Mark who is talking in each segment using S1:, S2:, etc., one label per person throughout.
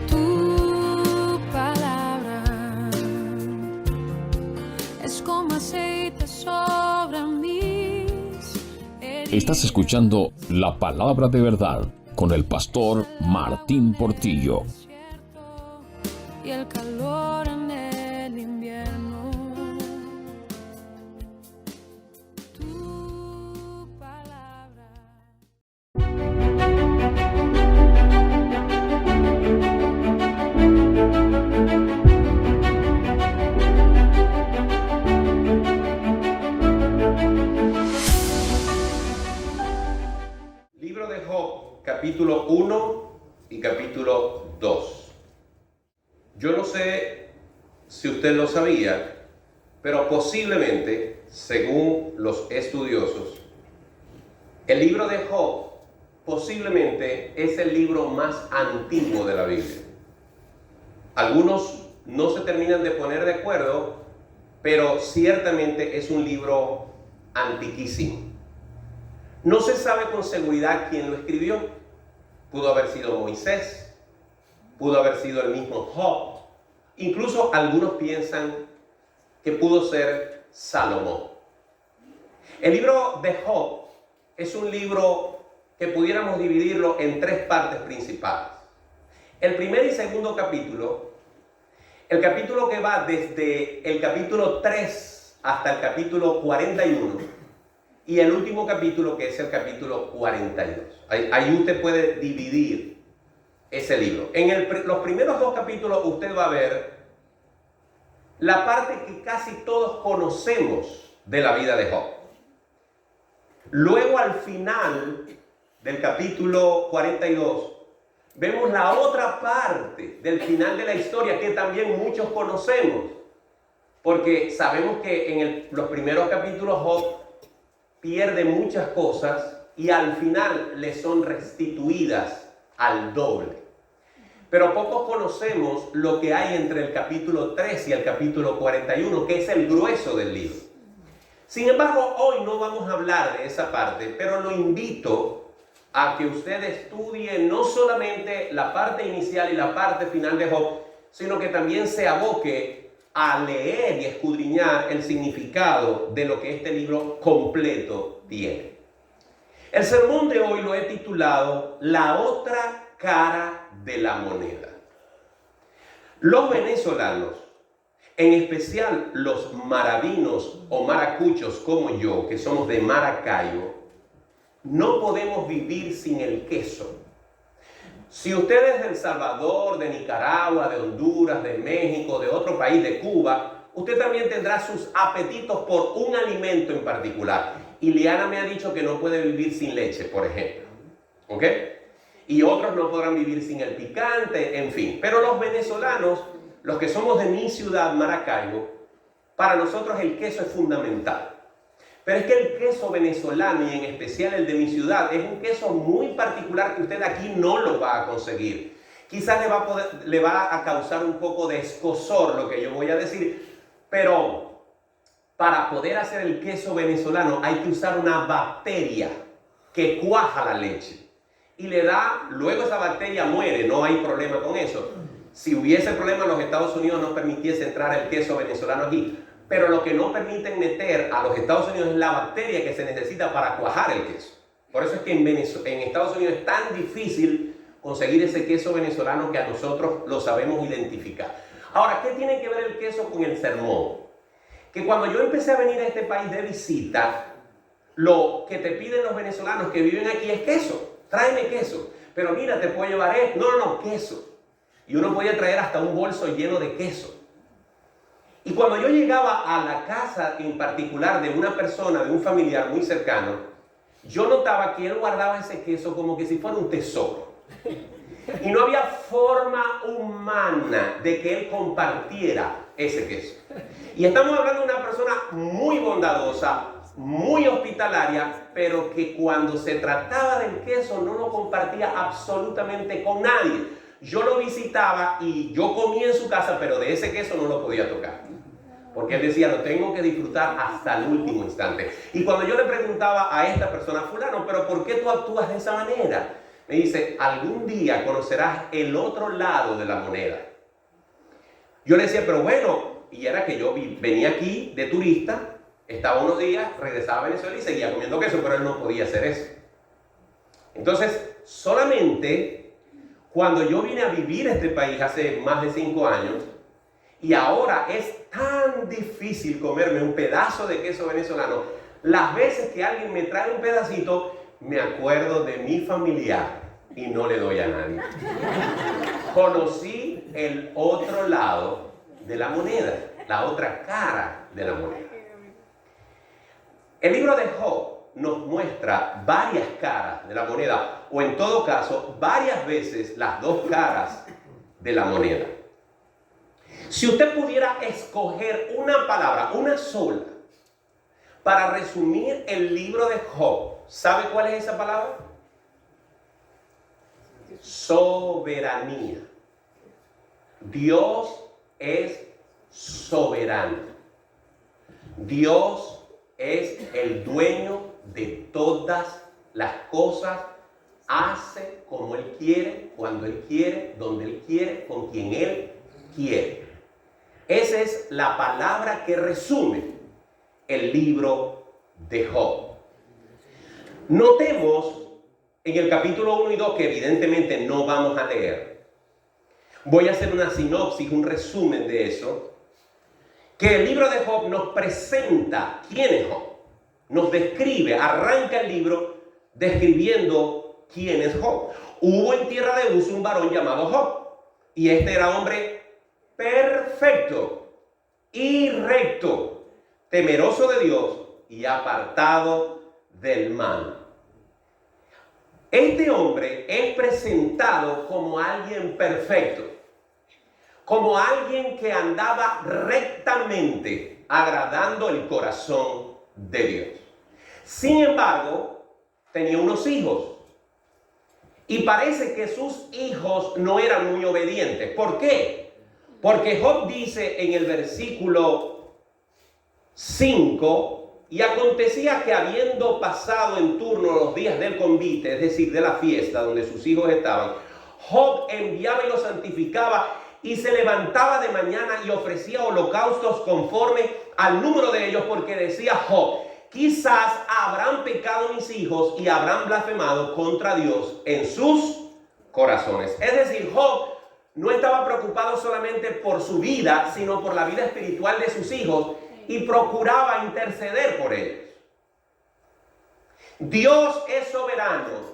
S1: Tu palabra es como aceite sobre mis heridas.
S2: Estás escuchando La Palabra de Verdad con el pastor Martín Portillo.
S1: Y el calor en el invierno. Tu palabra.
S3: Libro de Job, capítulo 1 y capítulo 2. Yo no sé si usted lo sabía, pero posiblemente, según los estudiosos, el libro de Job posiblemente es el libro más antiguo de la Biblia. Algunos no se terminan de poner de acuerdo, pero ciertamente es un libro antiquísimo. No se sabe con seguridad quién lo escribió. Pudo haber sido Moisés, pudo haber sido el mismo Job. Incluso algunos piensan que pudo ser Salomón. El libro de Job es un libro que pudiéramos dividirlo en tres partes principales. El primer y segundo capítulo, el capítulo que va desde el capítulo 3 hasta el capítulo 41, y el último capítulo, que es el capítulo 42. Ahí usted puede dividir ese libro. En los primeros dos capítulos usted va a ver la parte que casi todos conocemos de la vida de Job. Luego, al final del capítulo 42, vemos la otra parte del final de la historia que también muchos conocemos. Porque sabemos que en los primeros capítulos Job pierde muchas cosas y al final le son restituidas al doble. Pero pocos conocemos lo que hay entre el capítulo 3 y el capítulo 41, que es el grueso del libro. Sin embargo, hoy no vamos a hablar de esa parte, pero lo invito a que usted estudie no solamente la parte inicial y la parte final de Job, sino que también se aboque a leer y escudriñar el significado de lo que este libro completo tiene. El sermón de hoy lo he titulado La otra cara de la moneda. Los venezolanos, en especial los maravinos o maracuchos como yo, que somos de Maracaibo, no podemos vivir sin el queso. Si usted es de El Salvador, de Nicaragua, de Honduras, de México, de otro país, de Cuba, usted también tendrá sus apetitos por un alimento en particular. Ileana me ha dicho que no puede vivir sin leche, por ejemplo. ¿Ok? Y otros no podrán vivir sin el picante, en fin. Pero los venezolanos, los que somos de mi ciudad, Maracaibo, para nosotros el queso es fundamental. Pero es que el queso venezolano, y en especial el de mi ciudad, es un queso muy particular que usted aquí no lo va a conseguir. Quizás le va a causar un poco de escozor lo que yo voy a decir, pero para poder hacer el queso venezolano hay que usar una bacteria que cuaja la leche. Y luego esa bacteria muere, no hay problema con eso. Si hubiese problema, los Estados Unidos no permitiese entrar el queso venezolano aquí. Pero lo que no permiten meter a los Estados Unidos es la bacteria que se necesita para cuajar el queso. Por eso es que en Estados Unidos es tan difícil conseguir ese queso venezolano que a nosotros lo sabemos identificar. Ahora, ¿qué tiene que ver el queso con el sermón? Que cuando yo empecé a venir a este país de visita, lo que te piden los venezolanos que viven aquí es queso. Tráeme queso. Pero mira, te puedo llevar esto. No, queso. Y uno podía traer hasta un bolso lleno de queso. Y cuando yo llegaba a la casa en particular de una persona, de un familiar muy cercano, yo notaba que él guardaba ese queso como que si fuera un tesoro. Y no había forma humana de que él compartiera ese queso. Y estamos hablando de una persona muy bondadosa, muy hospitalaria, pero que cuando se trataba del queso no lo compartía absolutamente con nadie. Yo lo visitaba y yo comía en su casa, pero de ese queso no lo podía tocar. Porque él decía, lo tengo que disfrutar hasta el último instante. Y cuando yo le preguntaba a esta persona, fulano, ¿pero por qué tú actúas de esa manera? Me dice, algún día conocerás el otro lado de la moneda. Yo le decía, pero bueno, y era que yo venía aquí de turista, estaba unos días, regresaba a Venezuela y seguía comiendo queso, pero él no podía hacer eso. Entonces, solamente cuando yo vine a vivir a este país hace más de 5 años, y ahora es tan difícil comerme un pedazo de queso venezolano, las veces que alguien me trae un pedacito, me acuerdo de mi familiar y no le doy a nadie. Conocí el otro lado de la moneda, la otra cara de la moneda. El libro de Job nos muestra varias caras de la moneda, o en todo caso, varias veces las dos caras de la moneda. Si usted pudiera escoger una palabra, una sola, para resumir el libro de Job, ¿sabe cuál es esa palabra? Soberanía. Dios es soberano. Dios es el dueño de todas las cosas. Hace como Él quiere, cuando Él quiere, donde Él quiere, con quien Él quiere. Esa es la palabra que resume el libro de Job. Notemos en el capítulo 1 y 2, que evidentemente no vamos a leer. Voy a hacer una sinopsis, un resumen de eso. Que el libro de Job nos presenta quién es Job. Nos describe, arranca el libro describiendo quién es Job. Hubo en tierra de Uz un varón llamado Job. Y este era hombre perfecto y recto, temeroso de Dios y apartado del mal. Este hombre es presentado como alguien perfecto, como alguien que andaba rectamente agradando el corazón de Dios. Sin embargo, tenía unos hijos. Y parece que sus hijos no eran muy obedientes. ¿Por qué? Porque Job dice en el versículo 5, y acontecía que habiendo pasado en turno los días del convite, es decir, de la fiesta donde sus hijos estaban, Job enviaba y los santificaba y se levantaba de mañana y ofrecía holocaustos conforme al número de ellos, porque decía Job, quizás habrán pecado mis hijos y habrán blasfemado contra Dios en sus corazones. Es decir, Job no estaba preocupado solamente por su vida, sino por la vida espiritual de sus hijos y procuraba interceder por ellos. Dios es soberano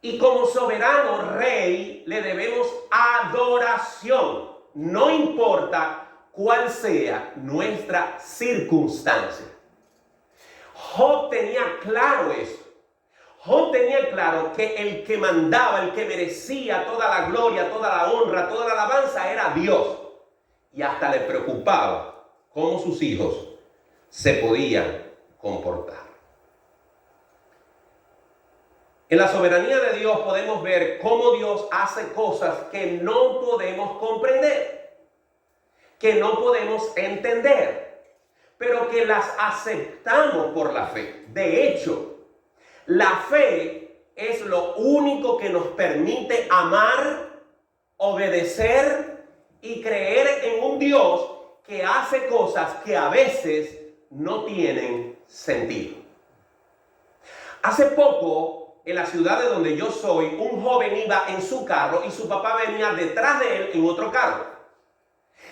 S3: y como soberano rey le debemos adoración, no importa cuál sea nuestra circunstancia. Job tenía claro eso. Job tenía claro que el que mandaba, el que merecía toda la gloria, toda la honra, toda la alabanza era Dios. Y hasta le preocupaba cómo sus hijos se podían comportar. En la soberanía de Dios podemos ver cómo Dios hace cosas que no podemos comprender, que no podemos entender, pero que las aceptamos por la fe. De hecho, la fe es lo único que nos permite amar, obedecer y creer en un Dios que hace cosas que a veces no tienen sentido. Hace poco, en la ciudad de donde yo soy, un joven iba en su carro y su papá venía detrás de él en otro carro.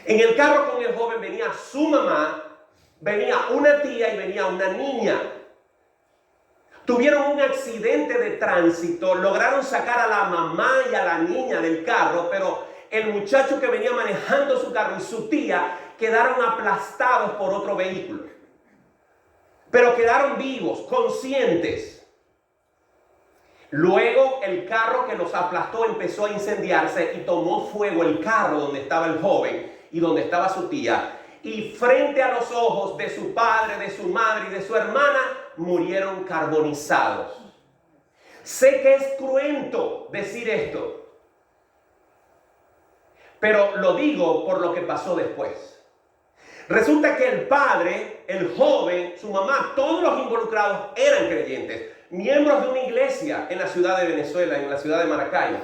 S3: En el carro con el joven venía su mamá, venía una tía y venía una niña. Tuvieron un accidente de tránsito, lograron sacar a la mamá y a la niña del carro, pero el muchacho que venía manejando su carro y su tía quedaron aplastados por otro vehículo. Pero quedaron vivos, conscientes. Luego el carro que los aplastó empezó a incendiarse y tomó fuego el carro donde estaba el joven y donde estaba su tía. Y frente a los ojos de su padre, de su madre y de su hermana, murieron carbonizados. Sé que es cruento decir esto, pero lo digo por lo que pasó después. Resulta que el padre, el joven, su mamá, todos los involucrados eran creyentes. miembros de una iglesia en la ciudad de Venezuela, en la ciudad de Maracaibo.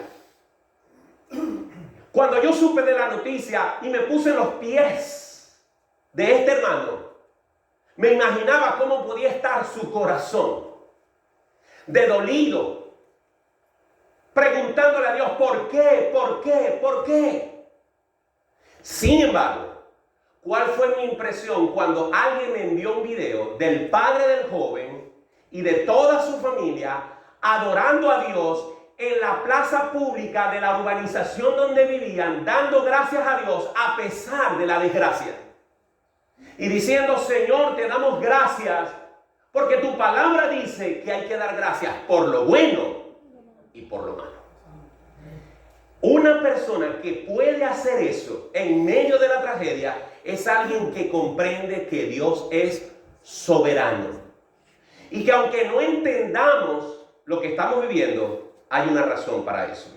S3: Cuando yo supe de la noticia y me puse en los pies de este hermano, me imaginaba cómo podía estar su corazón, de dolido, preguntándole a Dios, ¿por qué? ¿Por qué? ¿Por qué? Sin embargo, ¿cuál fue mi impresión cuando alguien me envió un video del padre del joven y de toda su familia adorando a Dios en la plaza pública de la urbanización donde vivían, dando gracias a Dios a pesar de la desgracia? Y diciendo, Señor, te damos gracias porque tu palabra dice que hay que dar gracias por lo bueno y por lo malo. Una persona que puede hacer eso en medio de la tragedia es alguien que comprende que Dios es soberano. Y que aunque no entendamos lo que estamos viviendo, hay una razón para eso.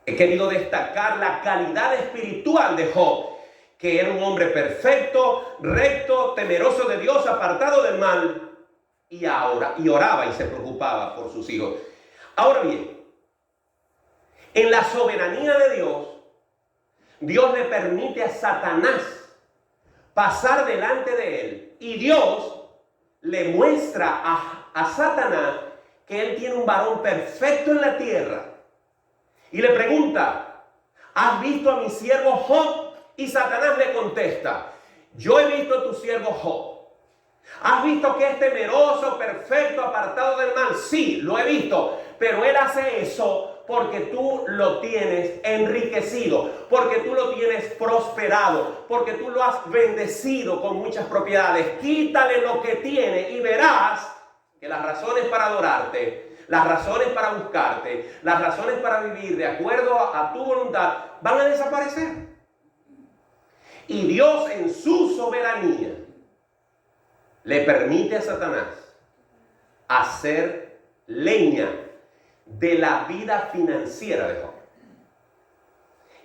S3: He querido destacar la calidad espiritual de Job, que era un hombre perfecto, recto, temeroso de Dios, apartado del mal, y oraba y se preocupaba por sus hijos. Ahora bien, en la soberanía de Dios, Dios le permite a Satanás pasar delante de él. Y Dios le muestra a Satanás que él tiene un varón perfecto en la tierra. Y le pregunta, ¿has visto a mi siervo Job? Y Satanás le contesta, yo he visto a tu siervo Job. ¿Has visto que es temeroso, perfecto, apartado del mal? Sí, lo he visto. Pero él hace eso porque tú lo tienes enriquecido, porque tú lo tienes prosperado, porque tú lo has bendecido con muchas propiedades. Quítale lo que tiene y verás que las razones para adorarte, las razones para buscarte, las razones para vivir de acuerdo a tu voluntad van a desaparecer. Y Dios en su soberanía le permite a Satanás hacer leña de la vida financiera de Job.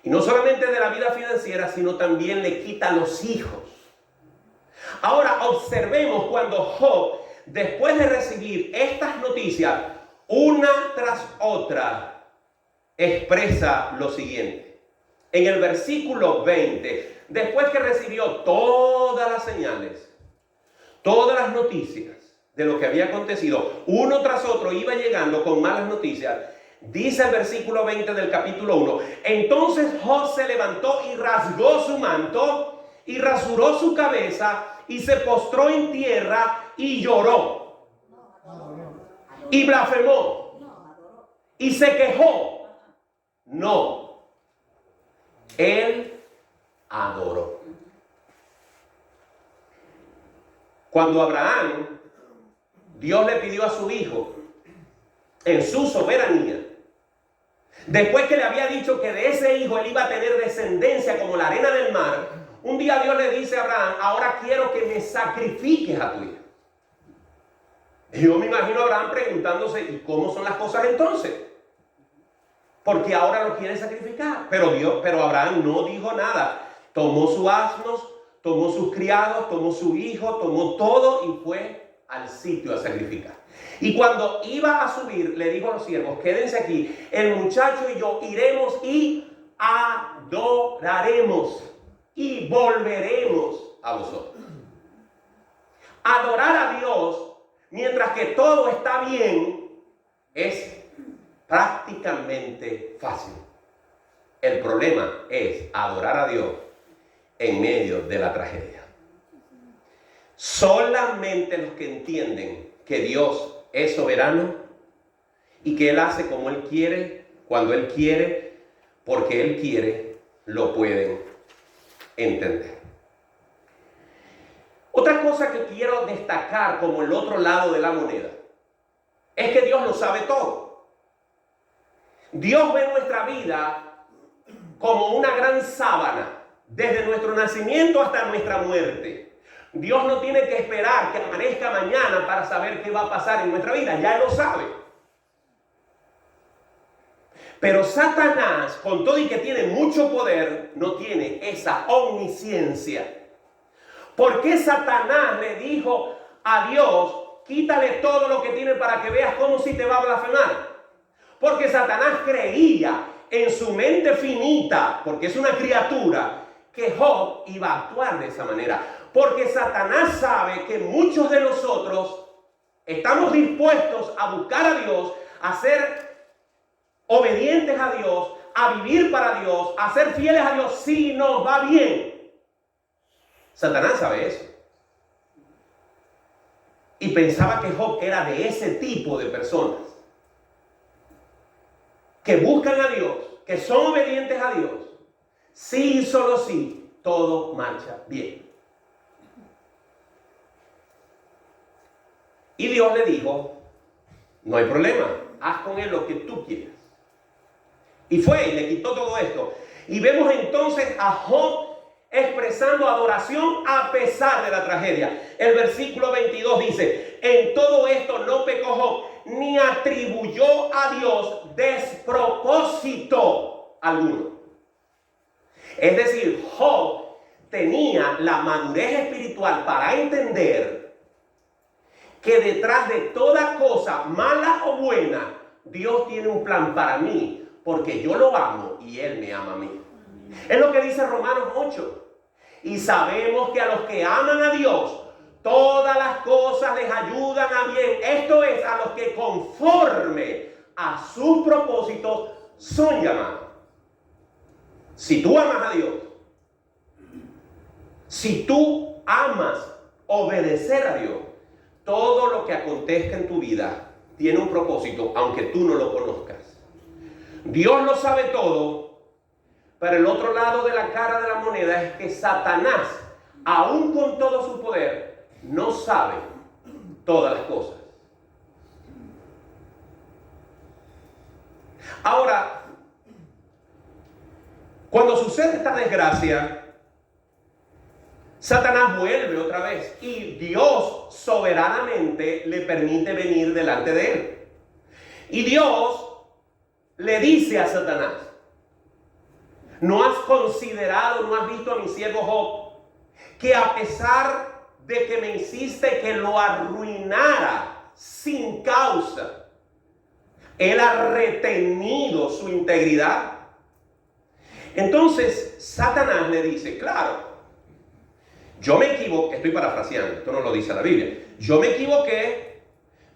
S3: Y no solamente de la vida financiera, sino también le quita los hijos. Ahora observemos cuando Job, después de recibir estas noticias, una tras otra, expresa lo siguiente. En el versículo 20, después que recibió todas las señales, todas las noticias de lo que había acontecido, uno tras otro iba llegando con malas noticias, dice el versículo 20 del capítulo 1, entonces Job se levantó y rasgó su manto y rasuró su cabeza y se postró en tierra y lloró y blasfemó y se quejó. No, él adoró. Cuando Abraham, Dios le pidió a su hijo, en su soberanía, después que le había dicho que de ese hijo él iba a tener descendencia como la arena del mar, un día Dios le dice a Abraham, ahora quiero que me sacrifiques a tu hijo. Y yo me imagino a Abraham preguntándose, ¿y cómo son las cosas entonces? Porque ahora lo quiere sacrificar. Pero Abraham no dijo nada. Tomó sus asnos, tomó sus criados, tomó su hijo, tomó todo y fue al sitio a sacrificar. Y cuando iba a subir, le dijo a los siervos, quédense aquí, el muchacho y yo iremos y adoraremos y volveremos a vosotros. Adorar a Dios mientras que todo está bien es prácticamente fácil. El problema es adorar a Dios en medio de la tragedia. Solamente los que entienden que Dios es soberano y que Él hace como Él quiere, cuando Él quiere, porque Él quiere, lo pueden entender. Otra cosa que quiero destacar como el otro lado de la moneda es que Dios lo sabe todo. Dios ve nuestra vida como una gran sábana, desde nuestro nacimiento hasta nuestra muerte. Dios no tiene que esperar que amanezca mañana para saber qué va a pasar en nuestra vida, ya Él lo sabe. Pero Satanás, con todo y que tiene mucho poder, no tiene esa omnisciencia. ¿Por qué Satanás le dijo a Dios, quítale todo lo que tiene para que veas cómo si te va a blasfemar. Porque Satanás creía en su mente finita, porque es una criatura, que Job iba a actuar de esa manera. Porque Satanás sabe que muchos de nosotros estamos dispuestos a buscar a Dios, a ser obedientes a Dios, a vivir para Dios, a ser fieles a Dios si nos va bien. Satanás sabe eso. Y pensaba que Job era de ese tipo de personas que buscan a Dios, que son obedientes a Dios. Sí y solo sí, todo marcha bien. Y Dios le dijo, no hay problema, haz con él lo que tú quieras. Y fue y le quitó todo esto. Y vemos entonces a Job expresando adoración a pesar de la tragedia. El versículo 22 dice, en todo esto no pecó Job, ni atribuyó a Dios despropósito alguno. Es decir, Job tenía la madurez espiritual para entender que detrás de toda cosa, mala o buena, Dios tiene un plan para mí, porque yo lo amo y Él me ama a mí. Es lo que dice Romanos 8. Y sabemos que a los que aman a Dios, todas las cosas les ayudan a bien. Esto es, a los que conforme a sus propósitos son llamados. Si tú amas a Dios, si tú amas obedecer a Dios, todo lo que acontezca en tu vida tiene un propósito, aunque tú no lo conozcas. Dios lo sabe todo, pero el otro lado de la cara de la moneda es que Satanás, aún con todo su poder, no sabe todas las cosas. Ahora, cuando sucede esta desgracia, Satanás vuelve otra vez y Dios soberanamente le permite venir delante de él. Y Dios le dice a Satanás, ¿no has considerado, no has visto a mi siervo Job, que a pesar de que me hiciste que lo arruinara sin causa, él ha retenido su integridad? Entonces Satanás le dice, claro, yo me equivoqué, estoy parafraseando, esto no lo dice la Biblia, yo me equivoqué,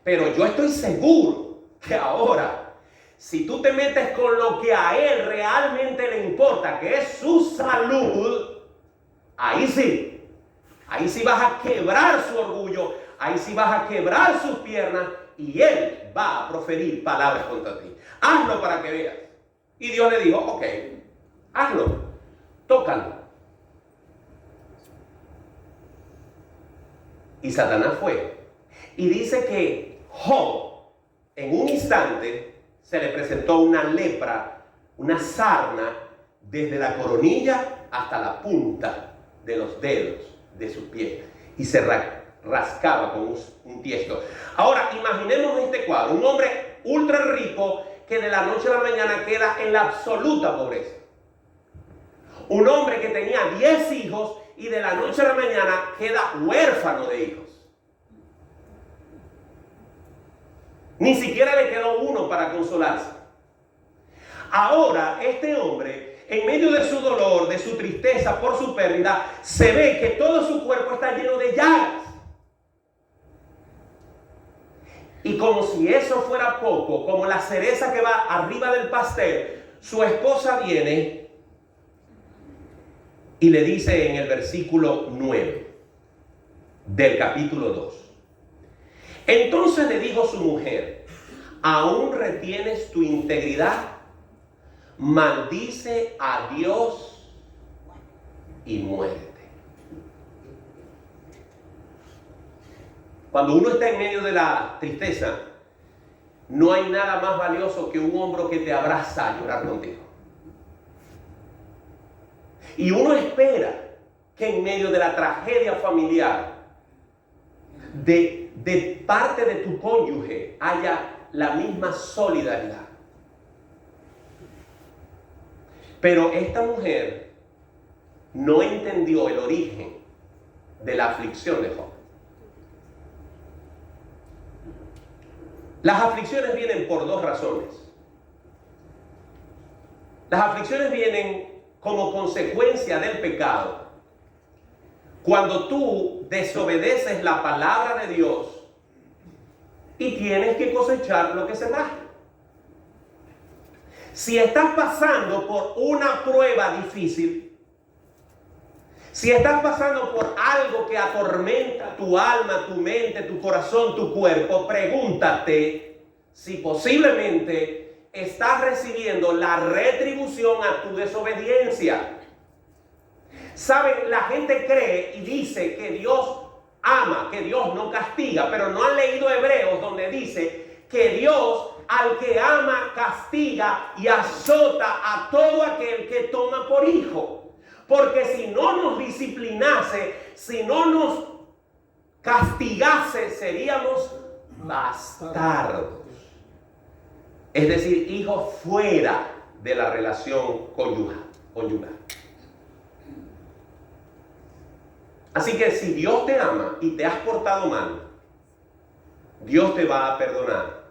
S3: pero yo estoy seguro que ahora, si tú te metes con lo que a él realmente le importa, que es su salud, ahí sí vas a quebrar su orgullo, ahí sí vas a quebrar sus piernas y él va a proferir palabras contra ti. Hazlo para que veas. Y Dios le dijo, ok, hazlo, tócalo. Y Satanás fue. Y dice que Job, en un instante, se le presentó una lepra, una sarna, desde la coronilla hasta la punta de los dedos de sus pies. Y se rascaba con un tiesto. Ahora, imaginemos este cuadro. Un hombre ultra rico que de la noche a la mañana queda en la absoluta pobreza. Un hombre que tenía 10 hijos y de la noche a la mañana queda huérfano de hijos. Ni siquiera le quedó uno para consolarse. Ahora, este hombre, en medio de su dolor, de su tristeza por su pérdida, se ve que todo su cuerpo está lleno de llagas. Y como si eso fuera poco, como la cereza que va arriba del pastel, su esposa viene y le dice en el versículo 9 del capítulo 2. Entonces le dijo su mujer, ¿aún retienes tu integridad? Maldice a Dios y muérete. Cuando uno está en medio de la tristeza, no hay nada más valioso que un hombro que te abraza a llorar contigo. Y uno espera que en medio de la tragedia familiar, de parte de tu cónyuge, haya la misma solidaridad. Pero esta mujer no entendió el origen de la aflicción de Job. Las aflicciones vienen por dos razones. Las aflicciones vienen como consecuencia del pecado. Cuando tú desobedeces la palabra de Dios y tienes que cosechar lo que sembraste. Si estás pasando por una prueba difícil, si estás pasando por algo que atormenta tu alma, tu mente, tu corazón, tu cuerpo, pregúntate si posiblemente estás recibiendo la retribución a tu desobediencia. Saben, la gente cree y dice que Dios ama, que Dios no castiga, pero no han leído Hebreos donde dice que Dios al que ama castiga y azota a todo aquel que toma por hijo. Porque si no nos disciplinase, si no nos castigase, seríamos bastardos. Es decir, hijos fuera de la relación conyugal. Así que si Dios te ama y te has portado mal, Dios te va a perdonar.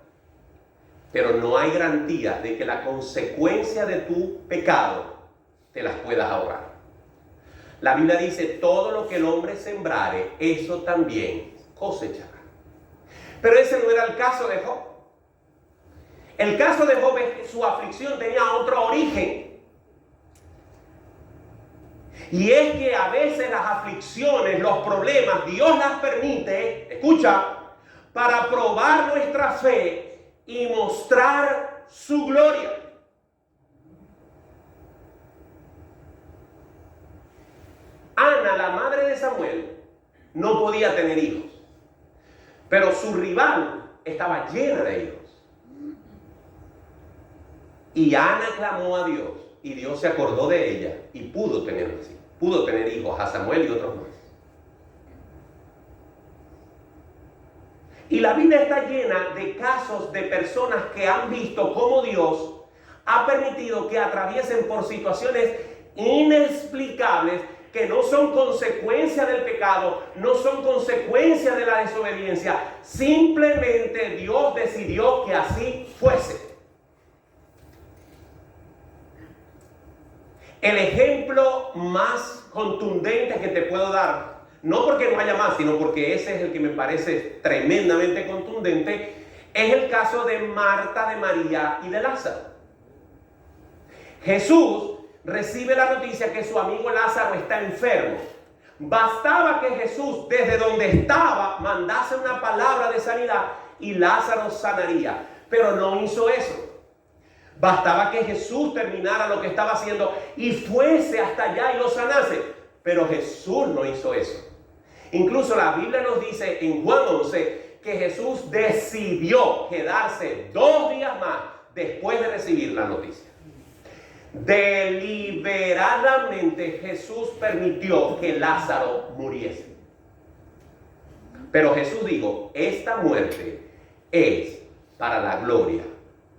S3: Pero no hay garantía de que la consecuencia de tu pecado te las puedas ahorrar. La Biblia dice, todo lo que el hombre sembrare, eso también cosechará. Pero ese no era el caso de Job. El caso de Job es que su aflicción tenía otro origen. Y es que a veces las aflicciones, los problemas, Dios las permite, escucha, para probar nuestra fe y mostrar su gloria. Ana, la madre de Samuel, no podía tener hijos, pero su rival estaba llena de hijos. Y Ana clamó a Dios y Dios se acordó de ella y pudo tener hijos a Samuel y otros más. Y la Biblia está llena de casos de personas que han visto cómo Dios ha permitido que atraviesen por situaciones inexplicables que no son consecuencia del pecado, no son consecuencia de la desobediencia. Simplemente Dios decidió que así fuese. El ejemplo más contundente que te puedo dar, no porque no haya más, sino porque ese es el que me parece tremendamente contundente, es el caso de Marta, de María y de Lázaro. Jesús recibe la noticia que su amigo Lázaro está enfermo. Bastaba que Jesús desde donde estaba mandase una palabra de sanidad y Lázaro sanaría, pero no hizo eso. Bastaba que Jesús terminara lo que estaba haciendo y fuese hasta allá y lo sanase, pero Jesús no hizo eso. Incluso la Biblia nos dice en Juan 11 que Jesús decidió quedarse 2 días más después de recibir la noticia. Deliberadamente Jesús permitió que Lázaro muriese. Pero Jesús dijo, esta muerte es para la gloria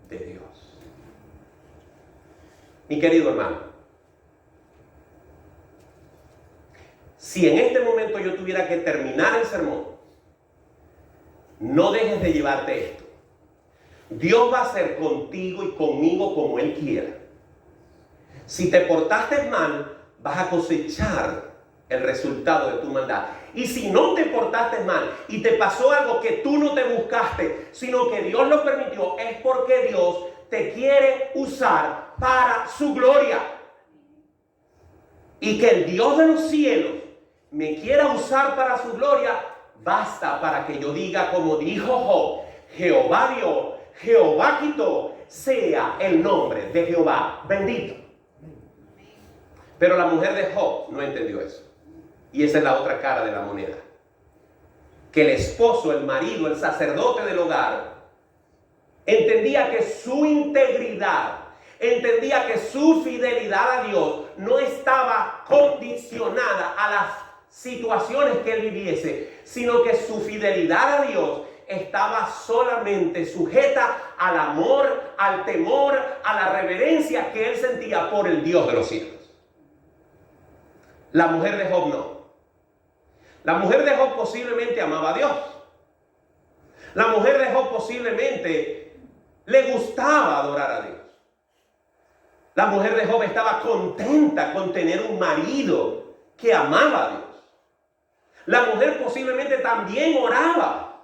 S3: de Dios. Mi querido hermano, si en este momento yo tuviera que terminar el sermón, no dejes de llevarte esto. Dios va a hacer contigo y conmigo como Él quiera. Si te portaste mal, vas a cosechar el resultado de tu maldad. Y si no te portaste mal y te pasó algo que tú no te buscaste, sino que Dios lo permitió, es porque Dios te quiere usar para su gloria. Y que el Dios de los cielos me quiera usar para su gloria, basta para que yo diga como dijo Job, Jehová dio, Jehová quitó, sea el nombre de Jehová bendito. Pero la mujer de Job no entendió eso. Y esa es la otra cara de la moneda. Que el esposo, el marido, el sacerdote del hogar, entendía que su integridad, entendía que su fidelidad a Dios no estaba condicionada a las situaciones que él viviese, sino que su fidelidad a Dios estaba solamente sujeta al amor, al temor, a la reverencia que él sentía por el Dios de los cielos. La mujer de Job no. La mujer de Job posiblemente amaba a Dios. La mujer de Job posiblemente le gustaba adorar a Dios. La mujer de Job estaba contenta con tener un marido que amaba a Dios. La mujer posiblemente también oraba.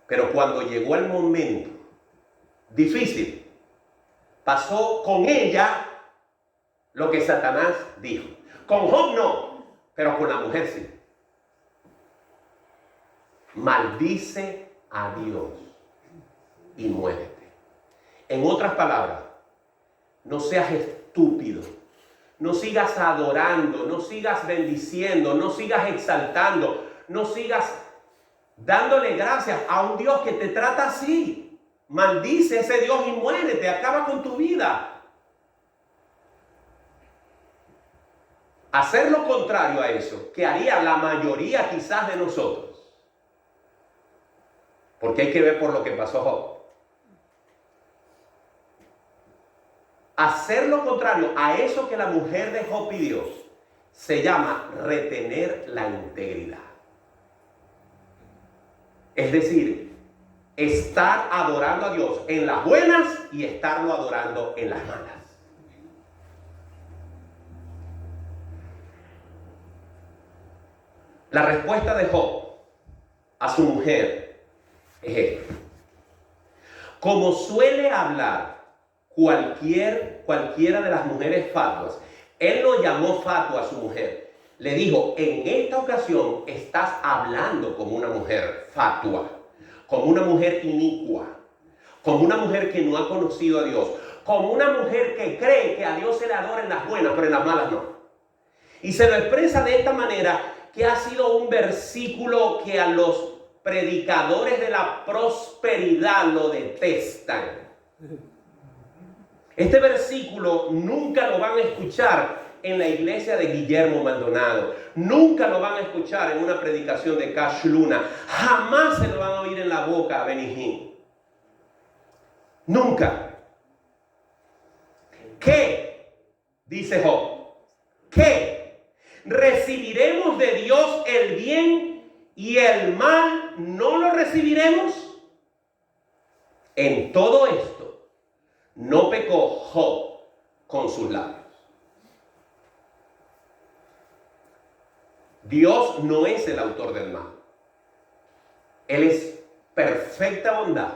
S3: Pero cuando llegó el momento difícil, pasó con ella lo que Satanás dijo. Con Job no, pero con la mujer sí. Maldice a Dios y muérete. En otras palabras, no seas estúpido. No sigas adorando, no sigas bendiciendo, no sigas exaltando, no sigas dándole gracias a un Dios que te trata así. Maldice a ese Dios y muérete, acaba con tu vida. Hacer lo contrario a eso, que haría la mayoría quizás de nosotros. Porque hay que ver por lo que pasó Job. Hacer lo contrario a eso que la mujer de Job pidió, se llama retener la integridad. Es decir, estar adorando a Dios en las buenas y estarlo adorando en las malas. La respuesta de Job a su mujer es esta. Como suele hablar cualquiera de las mujeres fatuas, él no llamó fatua a su mujer. Le dijo, en esta ocasión estás hablando como una mujer fatua, como una mujer inicua, como una mujer que no ha conocido a Dios, como una mujer que cree que a Dios se le adora en las buenas, pero en las malas no. Y se lo expresa de esta manera, que ha sido un versículo que a los predicadores de la prosperidad lo detestan. Este versículo nunca lo van a escuchar en la iglesia de Guillermo Maldonado. Nunca lo van a escuchar en una predicación de Cash Luna. Jamás se lo van a oír en la boca a Benny Hinn. Nunca. ¿Qué? Dice Job. ¿Qué? ¿Recibiremos de Dios el bien y el mal no lo recibiremos? En todo esto no pecó Job con sus labios. Dios no es el autor del mal. Él es perfecta bondad.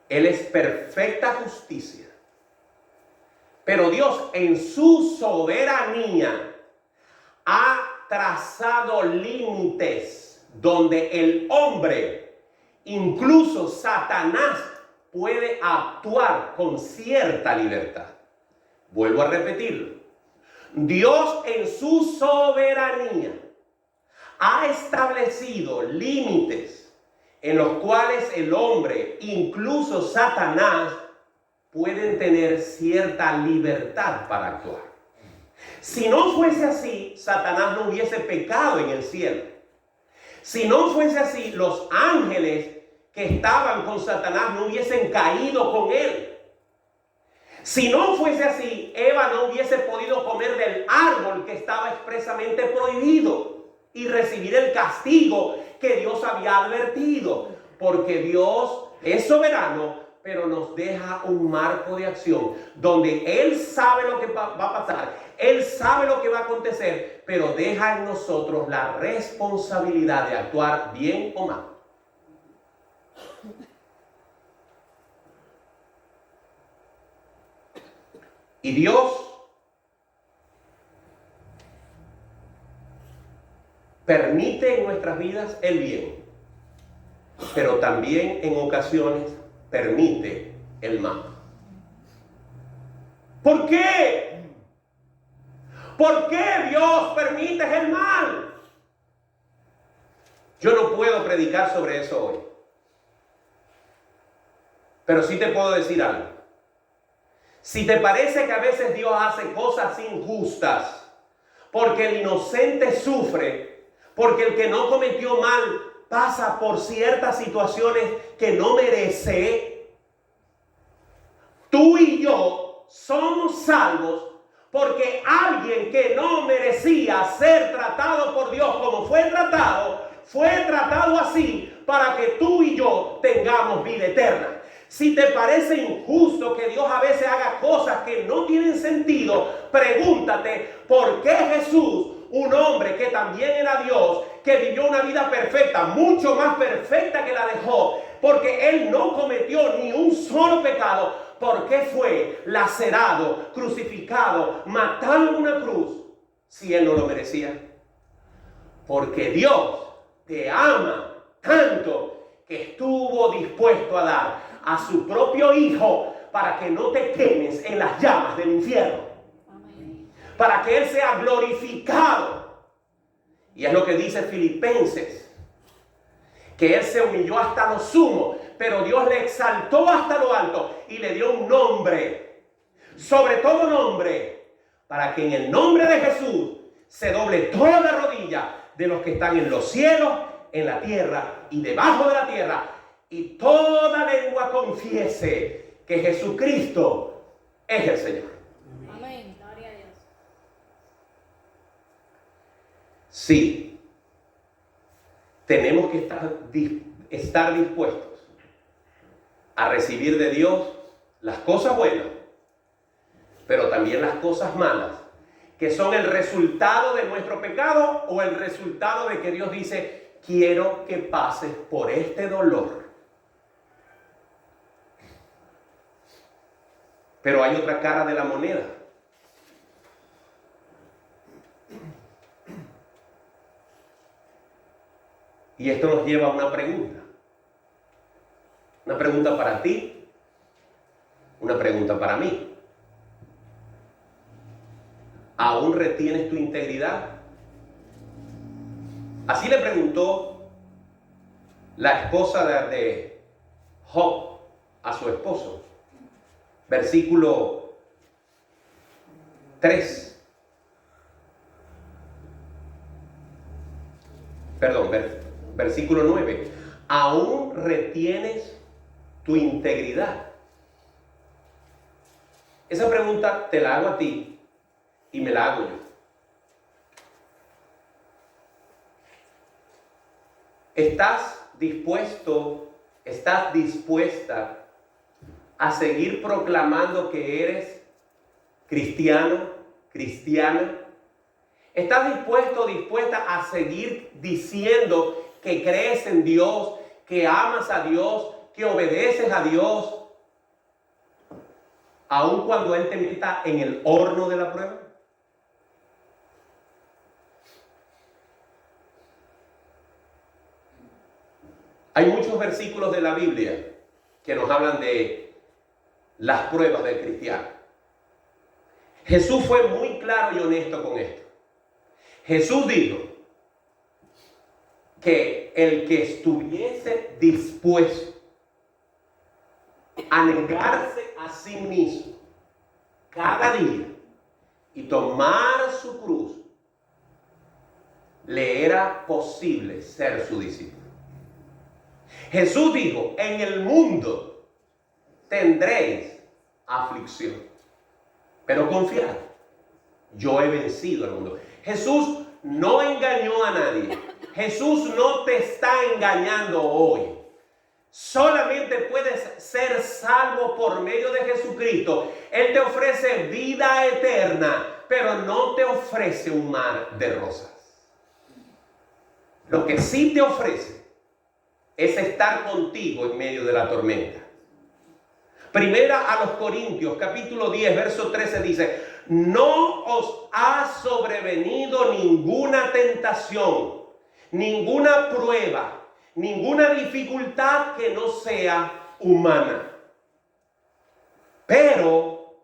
S3: Él es perfecta justicia. Pero Dios en su soberanía ha trazado límites donde el hombre, incluso Satanás, puede actuar con cierta libertad. Vuelvo a repetirlo. Dios en su soberanía ha establecido límites en los cuales el hombre, incluso Satanás, pueden tener cierta libertad para actuar. Si no fuese así, Satanás no hubiese pecado en el cielo. Si no fuese así, los ángeles que estaban con Satanás no hubiesen caído con él. Si no fuese así, Eva no hubiese podido comer del árbol que estaba expresamente prohibido y recibir el castigo que Dios había advertido. Porque Dios es soberano, pero nos deja un marco de acción donde Él sabe lo que va a pasar, Él sabe lo que va a acontecer, pero deja en nosotros la responsabilidad de actuar bien o mal. Y Dios permite en nuestras vidas el bien, pero también en ocasiones permite el mal. ¿Por qué? ¿Por qué Dios permite el mal? Yo no puedo predicar sobre eso hoy, pero sí te puedo decir algo. Si te parece que a veces Dios hace cosas injustas, porque el inocente sufre, porque el que no cometió mal pasa por ciertas situaciones que no merece, tú y yo somos salvos Porque alguien que no merecía ser tratado por Dios como fue tratado así para que tú y yo tengamos vida eterna. Si te parece injusto que Dios a veces haga cosas que no tienen sentido, pregúntate por qué Jesús, un hombre que también era Dios, que vivió una vida perfecta, mucho más perfecta que la de Job, porque él no cometió ni un solo pecado, ¿por qué fue lacerado, crucificado, matado en una cruz si él no lo merecía? Porque Dios te ama tanto que estuvo dispuesto a dar a su propio Hijo para que no te quemes en las llamas del infierno. Para que Él sea glorificado. Y es lo que dice Filipenses, que Él se humilló hasta lo sumo, pero Dios le exaltó hasta lo alto y le dio un nombre, sobre todo nombre, para que en el nombre de Jesús se doble toda la rodilla de los que están en los cielos, en la tierra y debajo de la tierra, y toda lengua confiese que Jesucristo es el Señor.
S4: Amén. Gloria a Dios.
S3: Sí, tenemos que estar dispuestos a recibir de Dios las cosas buenas, pero también las cosas malas, que son el resultado de nuestro pecado o el resultado de que Dios dice, quiero que pases por este dolor. Pero hay otra cara de la moneda. Y esto nos lleva a una pregunta. Una pregunta para ti. Una pregunta para mí. ¿Aún retienes tu integridad? Así le preguntó la esposa de Job a su esposo. Versículo 3. Perdón, versículo 9. ¿Aún retienes tu integridad? Esa pregunta te la hago a ti y me la hago yo. ¿Estás dispuesta a seguir proclamando que eres cristiano, cristiana? ¿Estás dispuesta a seguir diciendo que crees en Dios, que amas a Dios, que obedeces a Dios, aun cuando Él te meta en el horno de la prueba? Hay muchos versículos de la Biblia que nos hablan de las pruebas del cristiano. Jesús fue muy claro y honesto con esto. Jesús dijo que el que estuviese dispuesto a negarse a sí mismo cada día y tomar su cruz, le era posible ser su discípulo. Jesús dijo, en el mundo tendréis aflicción, pero confiad, yo he vencido al mundo. Jesús no engañó a nadie. Jesús no te está engañando hoy. Solamente puedes ser salvo por medio de Jesucristo. Él te ofrece vida eterna, pero no te ofrece un mar de rosas. Lo que sí te ofrece es estar contigo en medio de la tormenta. Primera a los Corintios, capítulo 10, verso 13 dice, no os ha sobrevenido ninguna tentación, ninguna prueba, ninguna dificultad que no sea humana. Pero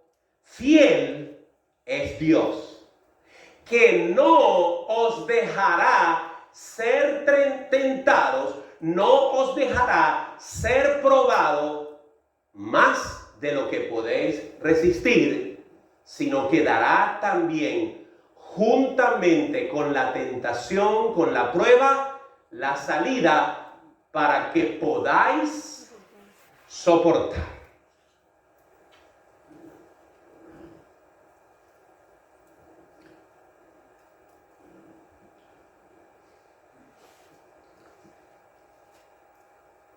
S3: fiel es Dios, que no os dejará ser tentados, no os dejará ser probado más de lo que podéis resistir, sino que dará también juntamente con la tentación, con la prueba, la salida para que podáis soportar.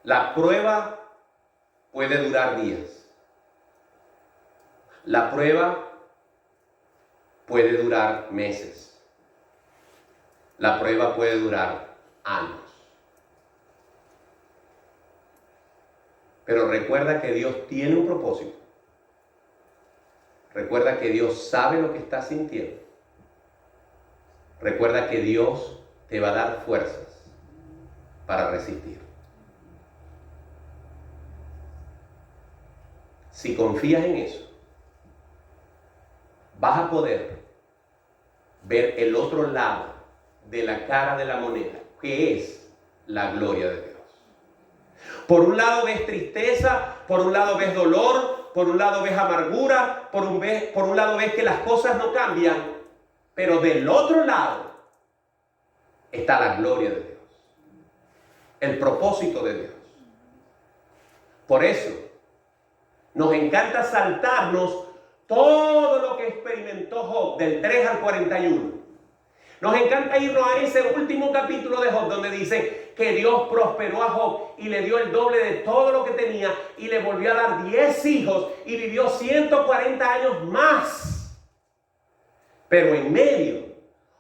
S3: La prueba puede durar días. La prueba puede durar meses. La prueba puede durar años. Pero recuerda que Dios tiene un propósito. Recuerda que Dios sabe lo que estás sintiendo. Recuerda que Dios te va a dar fuerzas para resistir. Si confías en eso, vas a poder ver el otro lado de la cara de la moneda, que es la gloria de Dios. Por un lado ves tristeza, por un lado ves dolor, por un lado ves amargura, por un lado ves que las cosas no cambian, pero del otro lado está la gloria de Dios, el propósito de Dios. Por eso nos encanta saltarnos todo lo que experimentó Job del 3 al 41. Nos encanta irnos a ese último capítulo de Job donde dice que Dios prosperó a Job y le dio el doble de todo lo que tenía y le volvió a dar 10 hijos y vivió 140 años más. Pero en medio,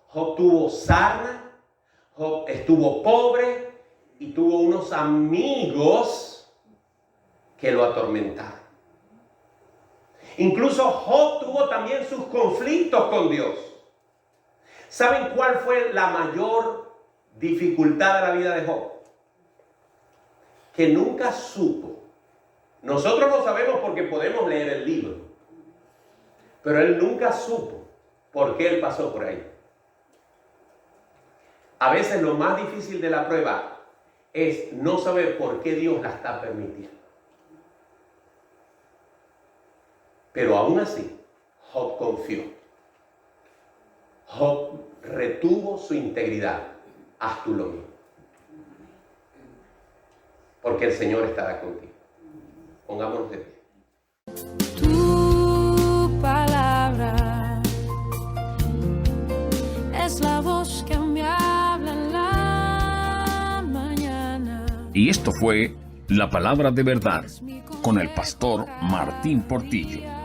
S3: Job tuvo sarna, Job estuvo pobre y tuvo unos amigos que lo atormentaron. Incluso Job tuvo también sus conflictos con Dios. ¿Saben cuál fue la mayor dificultad de la vida de Job? Que nunca supo. Nosotros lo sabemos porque podemos leer el libro. Pero él nunca supo por qué él pasó por ahí. A veces lo más difícil de la prueba es no saber por qué Dios la está permitiendo. Pero aún así, Job confió. Job retuvo su integridad. Haz tú lo mismo. Porque el Señor estará contigo. Pongámonos de pie.
S1: Tu palabra es la voz que me habla en la mañana.
S2: Y esto fue La Palabra de Verdad con el pastor Martín Portillo.